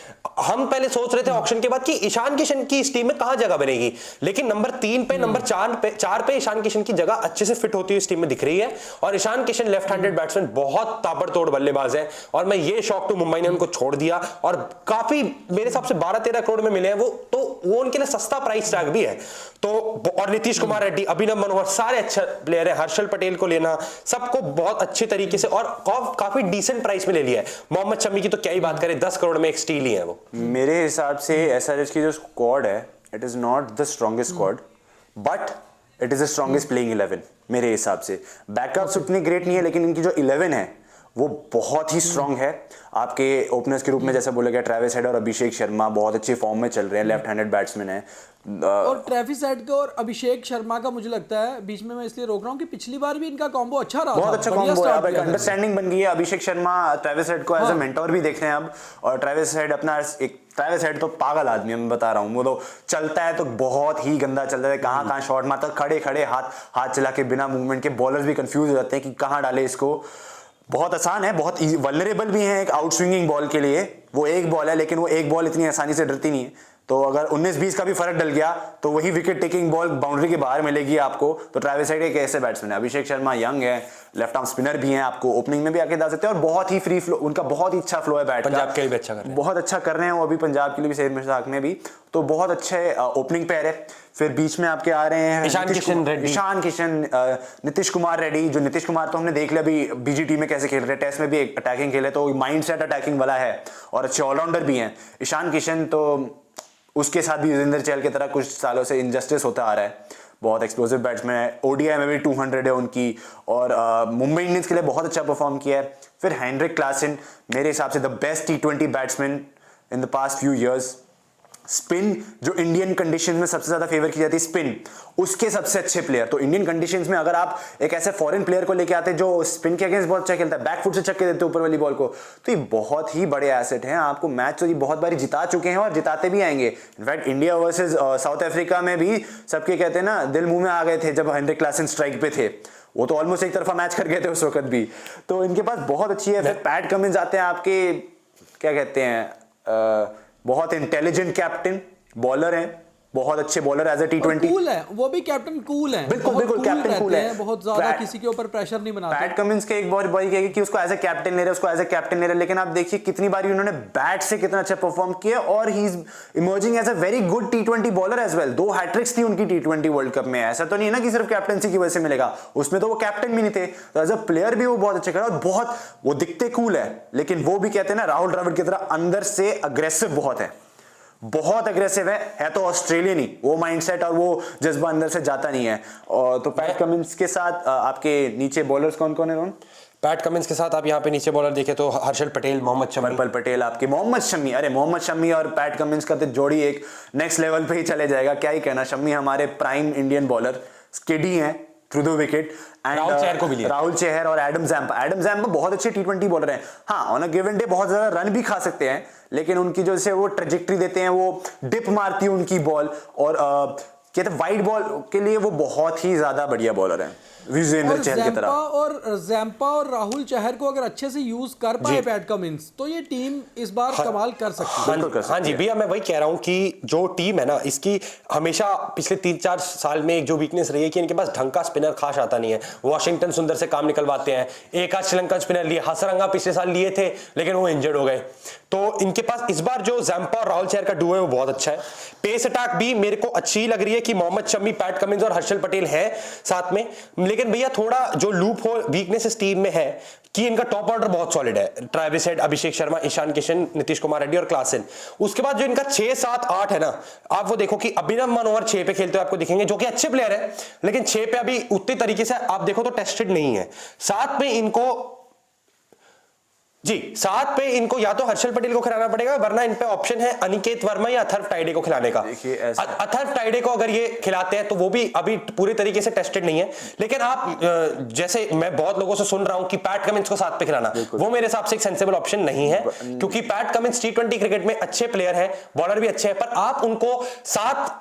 हम पहले सोच रहे थे ऑक्शन के बाद कि ईशान ईशान किशन की इस टीम में कहां जगह बनेगी, लेकिन नंबर 3 पे नंबर 4 पे ईशान किशन की जगह अच्छे से फिट होती हुई इस टीम में दिख रही है। और Ishan Kishan left handed batsman बहुत ताबड़तोड़ बल्लेबाज है, और मैं ये शौक टू मुंबई ने उनको छोड़ दिया, और काफी मेरे हिसाब से 12-13 करोड़ में मिले हैं वो, तो वो उनके लिए सस्ता प्राइस टैग भी है। तो और नीतीश कुमार रेड्डी, अभिनव मनोहर, सारे अच्छे प्लेयर है, हर्षल पटेल को लेना, सबको बहुत अच्छे तरीके से और काफी डिसेंट प्राइस में ले लिया है। मोहम्मद शमी की तो क्या ही बात करें, 10 करोड़ में एक स्टील ही है वो। मेरे हिसाब से एसआरएच की जो स्क्वाड है, it is not the strongest squad, but it is the strongest playing 11 मेरे हिसाब से। बैकअप्स उतने ग्रेट नहीं है, लेकिन इनकी जो 11 है वो बहुत ही स्ट्रांग है। आपके ओपनर्स के रूप में जैसा बोला गया, ट्रेविस हेड और अभिषेक शर्मा बहुत अच्छे फॉर्म में चल रहे हैं, लेफ्ट हैंडेड बैट्समैन है। और ट्रेविस हेड का और अभिषेक शर्मा का मुझे लगता है, बीच में मैं इसलिए रोक रहा हूं कि पिछली बार भी इनका कॉम्बो अच्छा रहा, बहुत अच्छा कॉम्बो है। अब एक अंडरस्टैंडिंग बन गई है। अभिषेक शर्मा ट्रेविस हेड को एज अ मेंटोर भी देख रहे हैं अब, और ट्रेविस हेड अपना एक, ट्रेविस हेड तो पागल आदमी है, मैं बता रहा हूँ। वो तो चलता है तो बहुत ही गंदा चलता है, कहाँ शॉट मारता है, खड़े खड़े हाथ चला के बिना मूवमेंट के। बॉलर्स भी कंफ्यूज हो जाते हैं कि कहाँ डाले इसको। बहुत आसान है, बहुत वल्नरेबल भी है एक आउट स्विंगिंग बॉल के लिए। वो एक बॉल है, लेकिन वो एक बॉल इतनी आसानी से डरती नहीं है। तो अगर 19-20 का भी फर्क डल गया तो वही विकेट टेकिंग बॉल बाउंड्री के बाहर मिलेगी आपको। तो ट्रेविस हेड एक ऐसे बैट्समैन है। अभिषेक शर्मा यंग है, लेफ्ट आर्म स्पिनर भी हैं, आपको ओपनिंग में भी आके डाल सकते हैं, और बहुत ही फ्री फ्लो, उनका बहुत ही अच्छा फ्लो है बैट का। पंजाब के लिए भी अच्छा कर रहे हैं, बहुत अच्छा कर रहे हैं वो अभी, पंजाब के लिए भी, शेर मिर्जाक में भी। तो बहुत अच्छे ओपनिंग पेयर है। फिर बीच में आपके आ रहे हैं ईशान किशन, नीतीश कुमार रेड्डी। जो नीतीश कुमार तो हमने देख लिया अभी बीजीटी में कैसे खेल रहे हैं, टेस्ट में भी एक अटैकिंग खेले, तो माइंड सेट अटैकिंग वाला है, और अच्छे ऑलराउंडर भी हैं। ईशान किशन तो उसके साथ भी युजवेंद्र चहल की तरह कुछ सालों से इनजस्टिस होता आ रहा है। बहुत एक्सप्लोसिव बैट्समैन है, ओडीआई में भी 200 है उनकी, और मुंबई इंडियंस के लिए बहुत अच्छा परफॉर्म किया है। फिर हेनरिक क्लासन, मेरे हिसाब से the best T20 batsman in the past few years. Spin जो इंडियन कंडीशंस में सबसे ज्यादा फेवर की जाती है, स्पिन उसके सबसे अच्छे प्लेयर। तो इंडियन कंडीशंस में अगर आप एक ऐसे फॉरेन प्लेयर को लेके आते जो स्पिन के अगेंस्ट बहुत अच्छा खेलता है, बैकफुट से छक्के देते ऊपर वाली बॉल को, तो ये बहुत ही बड़े एसेट हैं। आपको मैच तो ये बहुत बारी जिता चुके हैं और जिताते भी आएंगे। In fact India versus south Africa में भी सबके कहते हैं ना, दिल मुंह में आ गए थे जब हेनरिक क्लासन स्ट्राइक पे थे। वो तो ऑलमोस्ट एक तरफा मैच कर गए थे उस वक्त भी। तो इनके पास बहुत अच्छी है। फिर पैट कमिंस आते हैं आपके, क्या कहते हैं, बहुत इंटेलिजेंट कैप्टन बॉलर हैं, बहुत अच्छे bowler as a T20। Cool है वो भी, कैप्टन कूल है, बिल्कुल कैप्टन कूल है, बहुत ज्यादा किसी के ऊपर प्रेशर नहीं बनाते। पैट कमिंस के एक बहुत बड़ी कहेगी कि उसको एज ए कैप्टन ले रहे, लेकिन आप देखिए कितनी बारी उन्होंने बैट से कितना अच्छा परफॉर्म किया, और he is emerging as a very good T20 bowler as well. 2 hat-tricks थी उनकी T20 वर्ल्ड कप में। ऐसा तो नहीं है ना कि सिर्फ कैप्टनसी की वजह से मिलेगा, उसमें तो वो कैप्टन भी नहीं थे, तो एज अ प्लेयर भी वो बहुत अच्छा करा। और बहुत वो दिखते कूल है, लेकिन वो भी कहते हैं ना राहुल द्रविड़ की तरह अंदर से अग्रेसिव बहुत अग्रेसिव है तो ऑस्ट्रेलियन ही वो माइंडसेट और वो जज्बा अंदर से जाता नहीं है। और तो पैट कमिंस के साथ आपके नीचे बॉलर्स कौन है? पैट कमिंस के साथ आप यहाँ पे नीचे बॉलर देखें तो हर्षल पटेल, मोहम्मद शमी, आपके मोहम्मद शमी और पैट कमिंस का तो जोड़ी एक नेक्स्ट लेवल पे ही चले जाएगा। क्या ही कहना, शमी हमारे प्राइम इंडियन बॉलर, स्टेडी हैं थ्रू द विकेट। राहुल चेहर और एडम जैम्पा बहुत अच्छे T20 बॉलर हैं। हाँ, ऑन अ गिवन डे बहुत ज्यादा रन भी खा सकते हैं, लेकिन उनकी जो से वो ट्रेजेक्टरी देते हैं, वो डिप मारती है उनकी बॉल, और कहते हैं वाइड बॉल के लिए वो बहुत ही ज्यादा बढ़िया बॉलर है, युजवेंद्र चहल की तरह। और जैम्पा और राहुल चहर को अगर अच्छे से यूज कर पाए पैट कमिंस, तो ये टीम इस बार कमाल कर सकती है। हाँ जी भैया, मैं वही कह रहा हूँ कि जो टीम है ना, इसकी हमेशा पिछले 3-4 साल में एक जो वीकनेस रही है कि इनके पास ढंग का स्पिनर खास आता नहीं है। वॉशिंगटन सुंदर से काम निकलवाते हैं, एक आध श्रीलंकन स्पिनर लिए, हसरंगा पिछले साल लिए थे लेकिन वो इंजर्ड हो गए। तो इनके पास इस बार जो जैम्पा और राहुल चहर का डुओ है वो बहुत अच्छा है। पेस अटैक भी मेरे को अच्छी लग रही है कि मोहम्मद शमी, पैट कमिंस और हर्षल पटेल है साथ में। लेकिन भैया थोड़ा जो लूप हो वीकनेस इस टीम में है कि इनका टॉप ऑर्डर बहुत सॉलिड है। ट्रेविस हेड, अभिषेक शर्मा, ईशान किशन, नीतीश कुमार रेड्डी और क्लासन। उसके बाद जो इनका 6, 7, 8 है ना, आप वो देखो कि अभिनव मनोहर 6 पे खेलते हुए आपको दिखेंगे, जो कि अच्छे प्लेयर है, लेकिन 6 पे अभी उतनी तरीके से आप देखो तो टेस्टेड नहीं है। 7 पे इनको या तो हर्षल पटेल को खिलाना पड़ेगा, वरना इन पे ऑप्शन है अनिकेत वर्मा या अथर्व टाइडे को खिलाने का। अथर्व टाइडे को अगर ये खिलाते हैं तो वो भी अभी पूरे तरीके से टेस्टेड नहीं है। लेकिन आप जैसे मैं बहुत लोगों से सुन रहा हूं कि पैट कमिंस को 7 पे खिलाना, वो मेरे हिसाब से एक सेंसिबल ऑप्शन नहीं है, क्योंकि पैट कमिंस T20 क्रिकेट में अच्छे प्लेयर है, बॉलर भी अच्छे हैं, पर आप उनको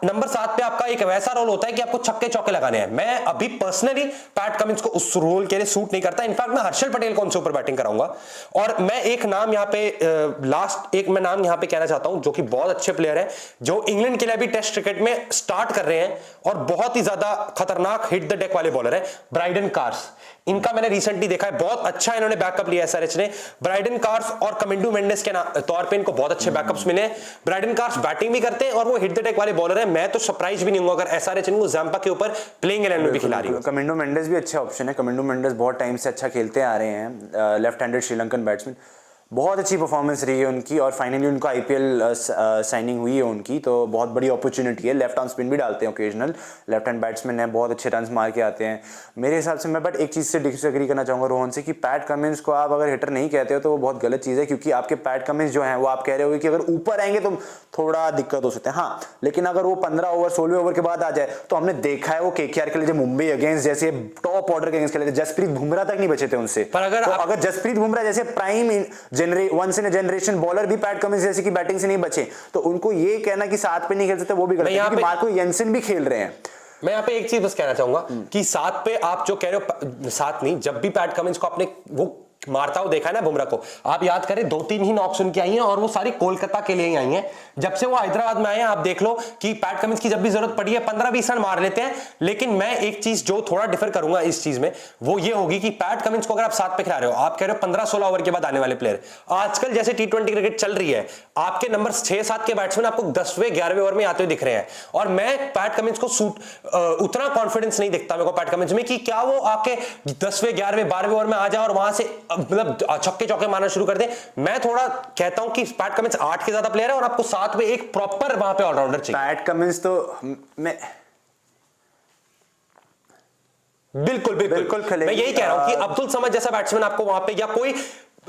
नंबर 7 पे आपका एक वैसा रोल होता है कि आपको छक्के चौके लगाने हैं। मैं अभी पर्सनली पैट कमिंस को उस रोल के लिए सूट नहीं करता। इनफैक्ट मैं हर्षल पटेल को उनसे ऊपर बैटिंग कराऊंगा। और और मैं एक नाम यहाँ पे लास्ट एक मैं नाम यहाँ पे कहना चाहता हूं जो कि बहुत अच्छे प्लेयर हैं, जो इंग्लैंड के लिए भी टेस्ट क्रिकेट में स्टार्ट कर रहे हैं और बहुत ही ज्यादा खतरनाक हिट द डेक वाले बॉलर है, ब्राइडन कार्स। इनका मैंने रिसेंटली देखा है, बहुत अच्छा इन्होंने बैकअप लिया एसआरएच ने। ब्राइडन कार्स और कमिंडू मेंडिस के तौर पे इनको बहुत अच्छे बैकअप्स मिले। ब्राइडन कार्स बैटिंग भी करते हैं और वो हिट द डेक वाले बॉलर है। मैं तो सरप्राइज भी नहीं हूं अगर एसआरएच इनको जैम्पा के ऊपर प्लेइंग 11 में भी खिला रही है। कमिंडो मेंडिस भी अच्छा ऑप्शन है। कमिंडो मेंडिस बहुत टाइम से अच्छा खेलते आ रहे हैं, लेफ्ट हैंडेड श्रीलंकन बैट्समैन। बहुत अच्छी परफॉर्मेंस रही है उनकी और फाइनली उनको आईपीएल साइनिंग हुई है उनकी, तो बहुत बड़ी अपॉर्चुनिटी है। लेफ्ट आर्म स्पिन भी डालते हैं ओकेजनल, लेफ्ट हैंड बैट्समैन है, बहुत अच्छे रन्स मार के आते हैं मेरे हिसाब से। मैं बट एक चीज़ से डिसएग्री करना चाहूँगा रोहन से कि पैट कमिंस को आप अगर हिटर नहीं कहते हो तो वो बहुत गलत चीज़ है, क्योंकि आपके पैट कमिंस जो हैं वो आप कह रहे हो कि अगर ऊपर आएंगे तो थोड़ा दिक्कत हो सकता है। हाँ, लेकिन अगर वो 15 ओवर 16 ओवर के बाद आ जाए तो हमने देखा है वो केकेआर के लिए जब मुंबई अगेंस्ट जैसे टॉप ऑर्डर के अगेंस्ट खेले थे, जसप्रीत बुमराह तक नहीं बचे थे उनसे। पर अगर जसप्रीत बुमराह जैसे prime once in generation bowler भी पैट कमिंस जैसे की बैटिंग से नहीं बचे, तो उनको ये कहना कि 7 पे नहीं खेल सकते वो भी गलत है, क्योंकि मार्को येंसन भी खेल रहे हैं। मैं यहाँ पे एक चीज बस कहना चाहूंगा कि 7 पे आप जो कह रहे हो, 7 नहीं, जब भी पैट कमिंस को आपने वो मारता हुआ देखा है ना बुमराह को, आप याद करें 2-3 ही नॉक्स उनकी आई हैं और वो सारी कोलकाता के लिए ही आई हैं। जब से वो हैदराबाद में आए हैं आप देख लो कि पैट कमिंस की जब भी जरूरत पड़ी है 15-20 रन मार लेते हैं। लेकिन मैं एक चीज जो थोड़ा डिफर करूंगा इस चीज में वो ये होगी कि पैट कमिंस को अगर आप 7 पे खिला रहे हो, आप कह रहे हो 15-16 ओवर के बाद आने वाले प्लेयर, आजकल जैसे T20 क्रिकेट चल रही है आपके नंबर 6-7 के बैट्समैन आपको 10वें 11वें ओवर में आते हुए दिख रहे हैं। और मैं पैट कमिंस को उतना कॉन्फिडेंस नहीं दिखता मेरे को पैट कमिंस में कि क्या वो आपके 10वें 11वें 12वें ओवर में आ जाए और वहां से मतलब छक्के चौके मारना शुरू कर दे। मैं थोड़ा कहता हूं कि पैट कमिंस 8 के ज्यादा प्लेयर है और आपको 7 में एक प्रॉपर वहां पे ऑलराउंडर चाहिए। पैट कमिंस तो मैं बिल्कुल मैं यही कह रहा हूं कि अब्दुल समद जैसा बैट्समैन आपको वहां पे, या कोई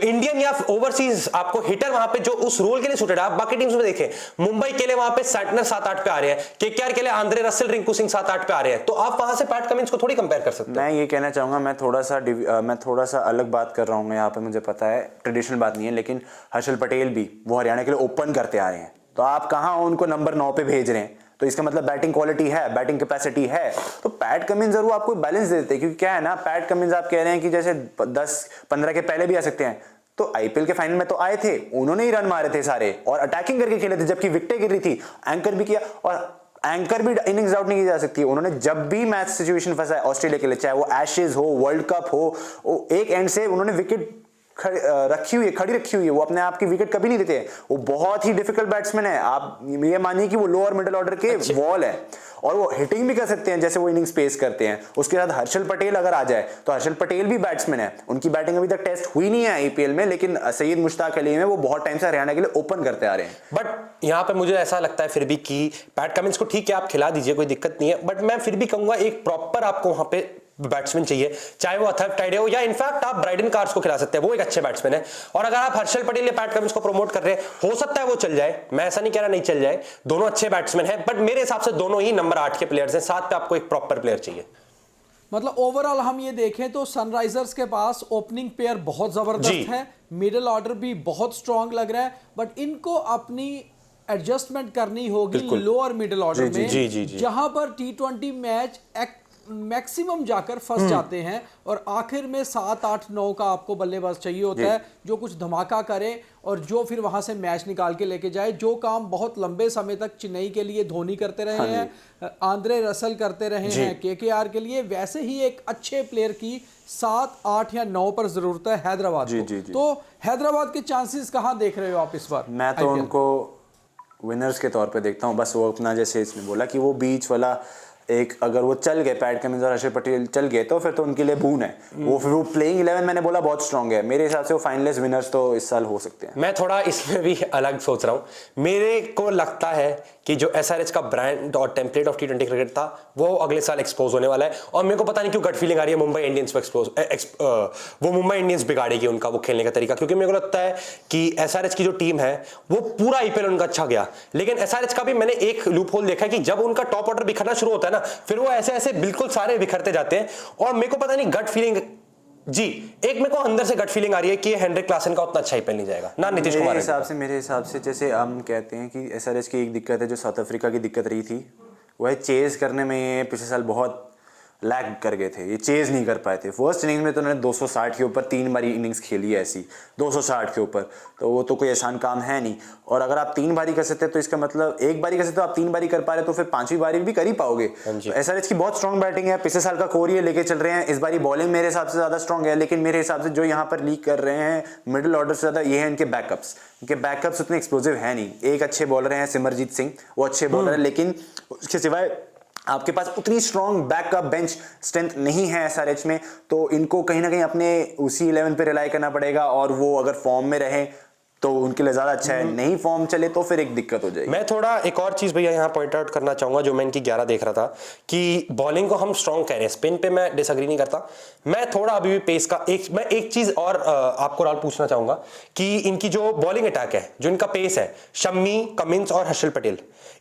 इंडियन या ओवरसीज आपको हिटर वहां पे जो उस रोल के लिए सूटेड है। आप बाकी टीम्स में देखें, मुंबई के लिए वहां पे सैटनर 7-8 पे आ रहे हैं, केकेआर के लिए आंद्रे रसेल, रिंकू सिंह 7-8 पे आ रहे हैं, तो आप वहां से पैट कमिंस को थोड़ी कंपेयर कर सकते हैं। मैं ये कहना चाहूंगा, मैं थोड़ा सा अलग बात कर रहा हूँ यहाँ पे, मुझे पता है ट्रेडिशनल बात नहीं है, लेकिन हर्षल पटेल भी वो हरियाणा के लिए ओपन करते आ रहे हैं, तो आप कहाँ उनको नंबर 9 पे भेज रहे हैं? तो इसका मतलब बैटिंग क्वालिटी है, बैटिंग कैपेसिटी है, तो पैट कमिंस जरूर आपको बैलेंस देते हैं। क्योंकि क्या है ना, पैट कमिंस आप कह रहे हैं कि जैसे 10-15 के पहले भी आ सकते हैं, तो आईपीएल के फाइनल में तो आए थे, उन्होंने ही रन मारे थे सारे और अटैकिंग करके खेले थे, जबकि विकेटें गिर रही थी, एंकर भी किया और एंकर भी इनिंग्स आउट नहीं की जा सकती। उन्होंने जब भी मैच सिचुएशन फंसा है ऑस्ट्रेलिया के लिए, चाहे वो एशेज हो, वर्ल्ड कप हो, एक एंड से उन्होंने विकेट खड़ी रखी हुई है, वो अपने आप की विकेट कभी नहीं देते। वो बहुत ही डिफिकल्ट बैट्समैन है, आप ये मानिए कि वो लोअर मिडिल ऑर्डर के वॉल है और वो हिटिंग भी कर सकते हैं जैसे वो इनिंग्स पेस करते हैं। उसके साथ हर्षल पटेल अगर आ जाए तो हर्षल पटेल भी बैट्समैन है, उनकी बैटिंग अभी तक टेस्ट हुई नहीं है आईपीएल में, लेकिन सैयद मुश्ताक अली में वो बहुत टाइम से हरियाणा के लिए ओपन करते आ रहे हैं। बट यहाँ पे मुझे ऐसा लगता है फिर भी कि पैट कमिंस को ठीक है आप खिला दीजिए, कोई दिक्कत नहीं है, बट मैं फिर भी कहूंगा एक प्रॉपर आपको वहां पे बैट्समैन चाहिए, चाहे वो अथर्व टाइडे हो या इनफैक्ट आप ब्राइडन कार्स को खिला सकते हैं, वो एक अच्छे बैट्समैन है। और अगर आप हर्षल पटेल या पैट कमिंस को प्रमोट कर रहे हैं, हो सकता है वो चल जाए, मैं ऐसा नहीं कह रहा नहीं चल जाए, दोनों अच्छे बैट्समैन हैं, बट मेरे हिसाब से दोनों ही नंबर 8 के प्लेयर्स हैं। 7 पे आपको एक प्रॉपर प्लेयर चाहिए। मतलब ओवरऑल हम ये देखें तो सनराइजर्स के पास ओपनिंग पेयर बहुत जबरदस्त है, मिडिल ऑर्डर भी बहुत स्ट्रांग लग रहा है, बट इनको अपनी एडजस्टमेंट करनी होगी लोअर मिडिल ऑर्डर में, जहां पर T20 मैच मैक्सिमम जाकर फंस जाते हैं और आखिर में 7, 8, 9 का आपको बल्लेबाज चाहिए होता है जो कुछ धमाका करे और जो फिर वहां से मैच निकाल के लेके जाए। जो काम बहुत लंबे समय तक चेन्नई के लिए धोनी करते रहे हैं, आंद्रे रसल करते रहे हैं केकेआर के लिए, वैसे ही एक अच्छे प्लेयर की 7, 8 या 9 पर जरूरत है हैदराबाद को। तो हैदराबाद के चांसेस कहाँ देख रहे हो आप इस बार? मैं तो उनको विनर्स के तौर पे देखता हूँ। बस वो अपना जैसे इसने बोला कि वो बीच वाला एक, अगर वो चल गए पैट कमिंस और हर्षल पटेल चल गए तो फिर तो उनके लिए बून है। वो प्लेइंग 11 मैंने बोला बहुत स्ट्रांग है, मेरे हिसाब से वो फाइनलिस्ट विनर्स तो इस साल हो सकते हैं। मैं थोड़ा इसमें भी अलग सोच रहा हूं। मेरे को लगता है कि जो एसआरएच का ब्रांड और टेम्पलेट ऑफ T20 क्रिकेट था वो अगले साल एक्सपोज होने वाला है, और मेरे को पता नहीं क्यों गट फीलिंग आ रही है मुंबई इंडियंस पे वो मुंबई इंडियंस बिगाड़ेगी उनका वो खेलने का तरीका, क्योंकि मेरे को लगता है कि एसआरएच की जो टीम है वो पूरा आईपीएल उनका अच्छा गया, लेकिन एसआरएच का भी मैंने एक लूप होल देखा है कि जब उनका टॉप ऑर्डर बिखरना शुरू होता है ना, फिर वो ऐसे ऐसे बिल्कुल सारे बिखरते जाते हैं। और मेरे को पता नहीं गट फीलिंग एक मेरे को अंदर से गट फीलिंग आ रही है कि हेनरिक क्लासन का उतना अच्छा आईपीएल नहीं जाएगा ना नीतीश कुमार। मेरे हिसाब से जैसे हम कहते हैं कि एसआरएच की एक दिक्कत है जो साउथ अफ्रीका की दिक्कत रही थी, वो है चेज करने में। ये पिछले साल बहुत लैग कर गए थे, ये चेज नहीं कर पाए थे। फर्स्ट इनिंग्स में तो उन्होंने 260 के ऊपर 3 बारी इनिंग्स खेली है ऐसी 260 के ऊपर, तो वो तो कोई आसान काम है नहीं। और अगर आप 3 बारी कर सकते हैं तो इसका मतलब 1 बारी कर सकते हो, आप 3 बारी कर पा रहे तो फिर 5वीं बारी भी कर ही पाओगे। एसआरएच की बहुत स्ट्रॉन्ग बैटिंग है, पिछले साल का कोर ये लेके चल रहे हैं। इस बारी बॉलिंग मेरे हिसाब से ज्यादा स्ट्रॉन्ग है, लेकिन मेरे हिसाब से जो यहाँ पर लीक कर रहे हैं मिडिल ऑर्डर से ज्यादा ये है इनके बैकअप्स। इनके बैकअप्स उतने एक्सप्लोसिव है नहीं। एक अच्छे बॉलर हैं सिमरजीत सिंह, वो अच्छे बॉलर है, लेकिन उसके सिवाय आपके पास उतनी स्ट्रॉन्ग बैकअप बेंच स्ट्रेंथ नहीं है एसआरएच में, तो इनको कहीं ना कहीं अपने उसी 11 पे रिलाई करना पड़ेगा। और वो अगर फॉर्म में रहे तो उनके लिए ज्यादा अच्छा है, नहीं फॉर्म चले तो फिर एक दिक्कत हो जाएगी। मैं थोड़ा एक और चीज भैया यहाँ पॉइंट आउट करना चाहूंगा, जो मैं इनकी 11 देख रहा था कि बॉलिंग को हम स्ट्रॉन्ग कह रहे हैं, स्पिन पे मैं डिसएग्री नहीं करता। मैं थोड़ा अभी भी पेस का एक चीज और आपको राहुल पूछना चाहूंगा कि इनकी जो बॉलिंग अटैक है, जो इनका पेस है, शम्मी, कमिंस और हर्षल पटेल,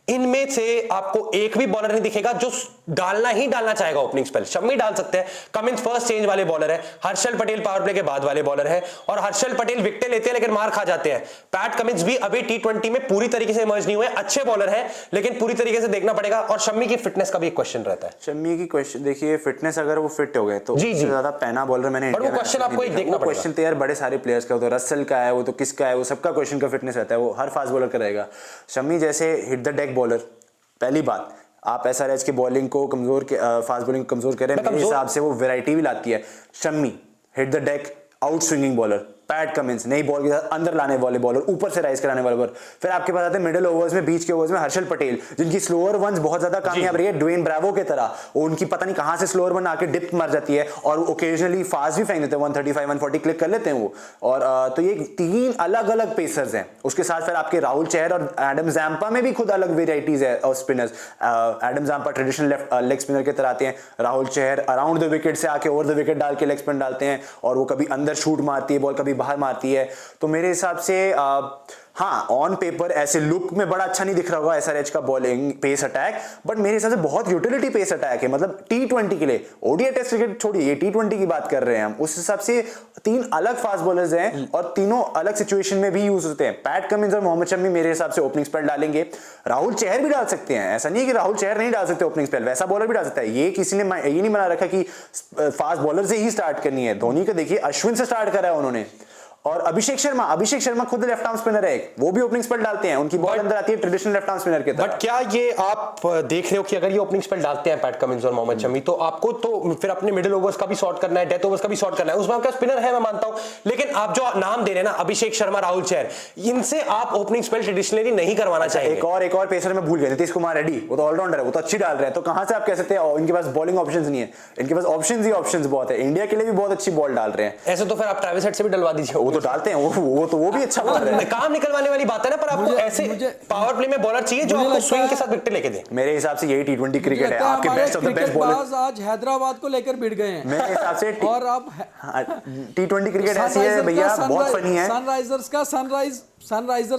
इनमें से आपको एक भी बॉलर नहीं दिखेगा जो डालना ही डालना चाहेगा ओपनिंग स्पेल। शम्मी डाल सकते हैं, कमिंस फर्स्ट चेंज वाले बॉलर है, हर्षल पटेल पावर प्ले के बाद वाले बॉलर है, और हर्षल पटेल विकेट लेते हैं लेकिन मार खा जाते हैं। पैट कमिंस भी अभी T20 में पूरी तरीके से इमर्ज नहीं हुए, अच्छे बॉलर है लेकिन पूरी तरीके से देखना पड़ेगा। और शम्मी की फिटनेस का भी एक क्वेश्चन रहता है। शम्मी की क्वेश्चन देखिए, फिटनेस अगर वो फिट हो गए तो जी, जी। ज्यादा पहना बॉलर मैंने वो क्वेश्चन आपको एक देखना पड़ेगा। क्वेश्चन तो यार बड़े सारे प्लेयर्स का, तो रसल का है, वो तो किसका है, वो सबका क्वेश्चन का फिटनेस रहता है, वो हर फास्ट बॉलर का रहेगा। शम्मी जैसे हिट द डेक बॉलर, पहली बात आप एसआरएच की बॉलिंग को कमजोर, फास्ट बॉलिंग को कमजोर करें, मेरे हिसाब से वो वैरायटी भी लाती है। Shammi hit the deck out swinging bowler, PAT Cummins नई बॉल के साथ अंदर लाने वाले बॉलर, ऊपर से राइज कराने वाले बॉलर। फिर आपके पास आते हैं मिडिल ओवर्स में, बीच के ओवर्स में हर्षल पटेल, जिनकी स्लोअर वंस बहुत ज्यादा कामयाब रही है, ड्वेन ब्रावो के तरह। उनकी पता नहीं कहां से स्लोअर वन आके डिप मार जाती है, और ओकेजनली फास्ट भी फेंक देते हैं, 135 140 क्लिक कर लेते हैं वो। और तो ये 3 अलग अलग पेसर्स हैं। उसके साथ फिर आपके राहुल चहर और एडम जैम्पा में भी खुद अलग वेराइटीज है और spinners. Adam Zampa traditional left leg spinner के तरह आते हैं, Rahul Chahar around the wicket से आके ओवर द विकेट डाल के लेग स्पिन डालते हैं, और वो कभी अंदर शूट मारती है बॉल, कभी बाहर मारती है। तो मेरे हिसाब से हाँ, ऑन पेपर ऐसे लुक में बड़ा अच्छा नहीं दिख रहा होगा एसआरएच का बॉलिंग पेस अटैक, बट मेरे हिसाब से बहुत यूटिलिटी पेस अटैक है। मतलब T20 के लिए, ओडीआई टेस्ट क्रिकेट छोड़िए, ये T20 की बात कर रहे हैं हम, उस हिसाब से 3 अलग फास्ट बॉलर्स हैं और तीनों अलग सिचुएशन में भी यूज होते हैं। पैट कमिंस और मोहम्मद शमी मेरे हिसाब से ओपनिंग स्पेल डालेंगे। राहुल चहर भी डाल सकते हैं, ऐसा नहीं है कि राहुल चहर नहीं डाल सकते ओपनिंग स्पेल, वैसा बॉलर भी डाल सकता है। ये किसी ने ये नहीं बना रखा कि फास्ट बॉलर से ही स्टार्ट करनी है। धोनी को देखिए, अश्विन से स्टार्ट करा है उन्होंने। और अभिषेक शर्मा खुद लेफ्ट आर्म स्पिनर है, वो भी ओपनिंग स्पेल डालते हैं, उनकी बॉल अंदर आती है ट्रेडिशनल लेफ्ट आर्म स्पिनर के तरह। बट क्या ये आप देख रहे हो कि अगर ये ओपनिंग स्पेल डालते हैं पैट कमिंस और मोहम्मद शमी, तो आपको तो फिर अपने मिडिल ओवर्स का भी सॉर्ट करना है, डेथ ओवर्स का भी सॉर्ट करना है। उसमें आपका स्पिनर है, मैं मानता हूं, लेकिन आप जो नाम दे रहे हैं ना, अभिषेक शर्मा, राहुल चहर, इनसे आप ओपनिंग स्पेल ट्रेडिशनली नहीं करवाना चाहिए। एक और पेसर में भूल गए, नीतीश कुमार रेड्डी, वो तो ऑलराउंडर है, वो तो अच्छी डाल रहे हैं, तो कहां से आप कह सकते हैं इनके पास बॉलिंग ऑप्शंस नहीं है? इनके पास ऑप्शंस ही ऑप्शंस बहुत है, इंडिया के लिए भी बहुत अच्छी बॉल डाल रहे हैं। ऐसे तो फिर आप ट्रैविस हेड से भी डलवा दीजिए, वो तो डालते हैं, वो भी अच्छा बॉलर है। काम निकलवाने वाली बात है ना, पर आपको ऐसे पावर प्ले में बॉलर चाहिए जो आपको स्विंग के साथ विकेट लेके दे। मेरे हिसाब से यही T20 क्रिकेट है, आपके best of the best bowler आज हैदराबाद को लेकर भिड़ गए हैं मेरे हिसाब से। और अब T20 क्रिकेट ऐसी है भैया, बहुत फनी है। सनराइजर्स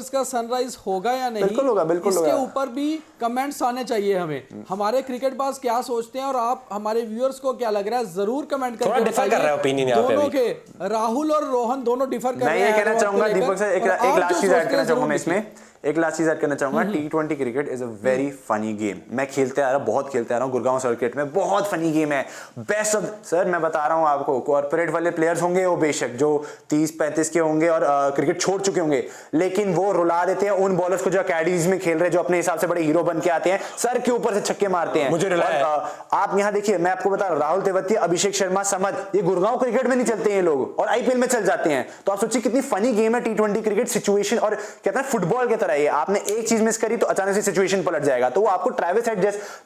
का सनराइज होगा या नहीं, बिल्कुल होगा, बिल्कुल इसके होगा। ऊपर भी कमेंट्स आने चाहिए हमें। हमारे क्रिकेट बाज क्या सोचते हैं और आप हमारे व्यूअर्स को क्या लग रहा है, जरूर कमेंट करके डिफर कर रहा है ओपिनियन यहाँ पे दोनों के, राहुल और रोहन दोनों डिफर कर रहे हैं। मैं ये कहना चाहूंगा दीपक सर, एक लास्ट चीज ऐड करना चाहूंगा मैं इसमें, एक लास्ट चीज ऐड करना चाहूंगा। T20 cricket is a very funny game. मैं खेलते आ रहा हूं, बहुत खेलते आ रहा हूं गुड़गांव सर्किट में, बहुत फनी गेम है। बेस्ट ऑफ सर, मैं बता रहा हूं आपको, कॉर्पोरेट वाले प्लेयर्स होंगे वो बेशक जो 30-35 के होंगे और क्रिकेट छोड़ चुके होंगे, लेकिन वो रुला देते हैं उन बॉलर्स को जो अकेडमीज में खेल रहे हैं, जो अपने हिसाब से बड़े हीरो बन के आते हैं, सर के ऊपर से छक्के मारते हैं। मुझे आप यहाँ देखिए, मैं आपको बता रहा हूँ, राहुल तेवतिया, अभिषेक शर्मा, समद, ये गुड़गांव क्रिकेट में नहीं चलते हैं ये लोग, और आईपीएल में चल जाते हैं। तो आप सोचिए कितनी फनी गेम है T20 क्रिकेट सिचुएशन, और कहते हैं फुटबॉल की तरह है। आपने एक चीज मिस करी तो अचानक से सिचुएशन पलट जाएगा। तो वो आपको ट्रैविस हेड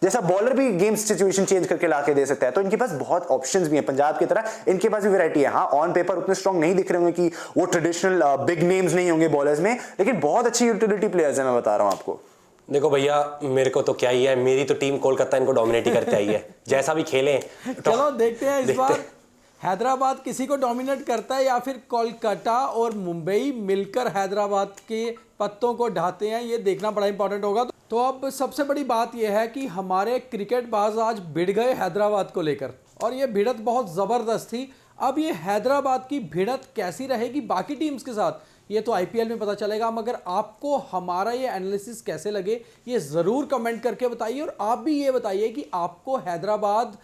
जैसा बॉलर भी गेम सिचुएशन चेंज करके लाके दे सकता है। तो इनके पास बहुत ऑप्शंस भी हैं, पंजाब की तरह इनके पास भी वैरायटी है। हाँ, ऑन पेपर उतने स्ट्रॉन्ग नहीं दिख रहे होंगे कि वो ट्रेडिशनल बिग नेम्स नहीं होंगे बॉलर्स में, लेकिन बहुत अच्छी यूटिलिटी प्लेयर्स हैं, मैं बता रहा हूं आपको। देखो भैया, मेरे को तो क्या ही है, मेरी तो टीम कोलकाता इनको डोमिनेट ही करते आई है, जैसा भी खेलें। चलो देखते हैं इस बार हैदराबाद किसी को डोमिनेट करता है या फिर कोलकाता और मुंबई मिलकर हैदराबाद के पत्तों को ढाते हैं, ये देखना बड़ा इंपॉर्टेंट होगा। तो अब सबसे बड़ी बात यह है कि हमारे क्रिकेट बाज आज भिड़ गए हैदराबाद को लेकर, और ये भिड़त बहुत ज़बरदस्त थी। अब ये हैदराबाद की भिड़त कैसी रहेगी बाकी टीम्स के साथ, ये तो आईपीएल में पता चलेगा। मगर आपको हमारा ये एनालिसिस कैसे लगे, ये ज़रूर कमेंट करके बताइए, और आप भी ये बताइए कि आपको हैदराबाद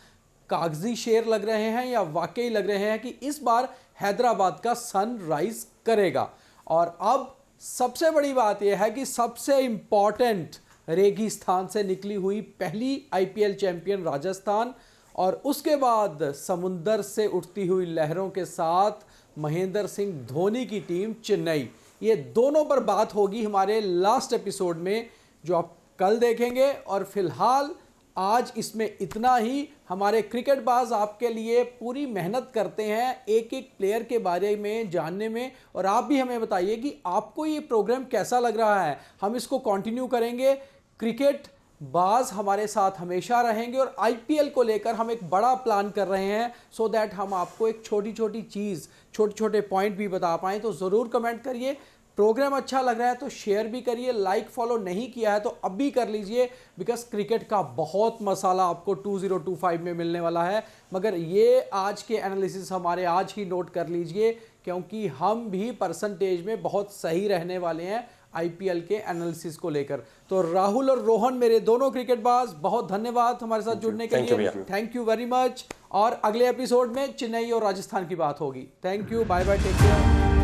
कागजी शेर लग रहे हैं या वाकई लग रहे हैं कि इस बार हैदराबाद का सनराइज करेगा। और अब सबसे बड़ी बात यह है कि सबसे इंपॉर्टेंट रेगिस्तान से निकली हुई पहली आईपीएल चैंपियन राजस्थान और उसके बाद समुंदर से उठती हुई लहरों के साथ महेंद्र सिंह धोनी की टीम चेन्नई, ये दोनों पर बात होगी हमारे लास्ट एपिसोड में जो आप कल देखेंगे। और फिलहाल आज इसमें इतना ही। हमारे क्रिकेटबाज आपके लिए पूरी मेहनत करते हैं एक एक प्लेयर के बारे में जानने में, और आप भी हमें बताइए कि आपको ये प्रोग्राम कैसा लग रहा है। हम इसको कंटिन्यू करेंगे, क्रिकेट बाज हमारे साथ हमेशा रहेंगे और आईपीएल को लेकर हम एक बड़ा प्लान कर रहे हैं सो दैट हम आपको एक छोटी छोटी चीज़, छोटे छोटे पॉइंट भी बता पाएँ। तो ज़रूर कमेंट करिए, प्रोग्राम अच्छा लग रहा है तो शेयर भी करिए, लाइक फॉलो नहीं किया है तो अब भी कर लीजिए, बिकॉज क्रिकेट का बहुत मसाला आपको 2025 में मिलने वाला है। मगर ये आज के एनालिसिस हमारे आज ही नोट कर लीजिए, क्योंकि हम भी परसेंटेज में बहुत सही रहने वाले हैं आईपीएल के एनालिसिस को लेकर। तो राहुल और रोहन मेरे दोनों क्रिकेटबाज, बहुत धन्यवाद हमारे साथ जुड़ने के लिए। Thank you very much. और अगले एपिसोड में चेन्नई और राजस्थान की बात होगी। Thank you, bye bye, take care.